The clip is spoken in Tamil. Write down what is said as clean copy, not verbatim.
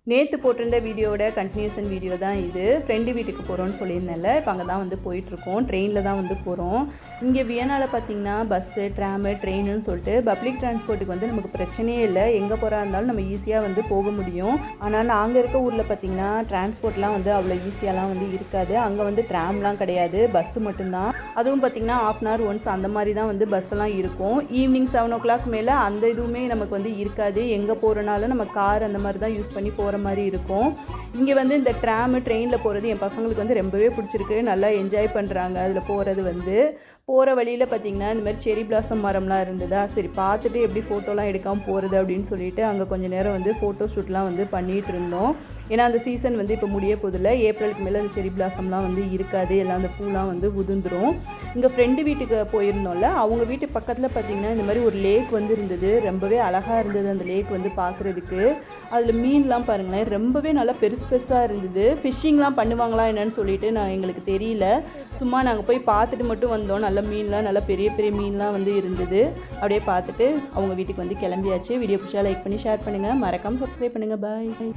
நேற்று போட்டிருந்த வீடியோட கண்டினியூஷன் வீடியோ தான் இது. ஃப்ரெண்டு வீட்டுக்கு போகிறோன்னு சொல்லியிருந்தேன்ல, இப்போ அங்கே தான் வந்து போயிட்டுருக்கோம். ட்ரெயினில் தான் வந்து போகிறோம். இங்கே வியனாவில் பார்த்திங்கன்னா பஸ்ஸு, ட்ராமு, ட்ரெயினுன்னு சொல்லிட்டு பப்ளிக் டிரான்ஸ்போர்ட்டுக்கு வந்து நமக்கு பிரச்சனையே இல்லை. எங்கே போகிறா இருந்தாலும் நம்ம ஈஸியாக வந்து போக முடியும். ஆனால் நாங்கள் இருக்க ஊரில் பார்த்திங்கன்னா டிரான்ஸ்போர்ட்லாம் வந்து அவ்வளோ ஈஸியாலாம் வந்து இருக்காது. அங்கே வந்து ட்ராம்லாம் கிடையாது, பஸ்ஸு மட்டும்தான். அதுவும் பார்த்திங்கன்னா 1/2 hour ஒன்ஸ் அந்த மாதிரி தான் வந்து பஸ்ஸெல்லாம் இருக்கும். ஈவினிங் 7 o'clock மேலே அந்த இதுவுமே நமக்கு வந்து இருக்காது. எங்கே போகிறனாலும் நம்ம கார் அந்த மாதிரி தான் யூஸ் பண்ணி போகிற மாதிரி இருக்கும். இங்கே வந்து இந்த ட்ராமு, ட்ரெயினில் போகிறது என் பசங்களுக்கு வந்து ரொம்பவே பிடிச்சிருக்கு. நல்லா என்ஜாய் பண்ணுறாங்க. அதில் போகிறது வந்து போகிற வழியில் பார்த்திங்கன்னா இந்த மாதிரி செரி பிளாசம் மரம்லாம் இருந்ததா, சரி பார்த்துட்டு எப்படி ஃபோட்டோலாம் எடுக்காமல் போகிறது அப்படின்னு சொல்லிட்டு அங்கே கொஞ்சம் நேரம் வந்து ஃபோட்டோ ஷூட்லாம் வந்து பண்ணிகிட்டு இருந்தோம். ஏன்னா அந்த சீசன் வந்து இப்போ முடிய போதில்லை. ஏப்ரலுக்கு மேலே அந்த செரி பிளாசம்லாம் வந்து இருக்காது, எல்லாம் அந்த பூலாம் வந்து உதிர்ந்துடும். இங்கே ஃப்ரெண்டு வீட்டுக்கு போயிருந்தோம்ல, அவங்க வீட்டு பக்கத்தில் பார்த்திங்கன்னா இந்த மாதிரி ஒரு லேக் வந்து இருந்தது. ரொம்பவே அழகாக இருந்தது அந்த லேக் வந்து பார்க்குறதுக்கு. அதில் மீன்லாம் பாருங்களேன், ரொம்பவே நல்லா பெருசு பெருசாக இருந்தது. ஃபிஷ்ஷிங்லாம் பண்ணுவாங்களா என்னன்னு சொல்லிட்டு எங்களுக்கு தெரியல. சும்மா நாங்கள் போய் பார்த்துட்டு மட்டும் வந்தோம். நல்ல மீன்லாம், நல்லா பெரிய பெரிய மீன்லாம் வந்து இருந்தது. அப்படியே பார்த்துட்டு அவங்க வீட்டுக்கு வந்து கிளம்பியாச்சு. வீடியோ பிடிச்சா லைக் பண்ணி ஷேர் பண்ணுங்கள், மறக்காமல் சப்ஸ்கிரைப் பண்ணுங்கள். பாய்.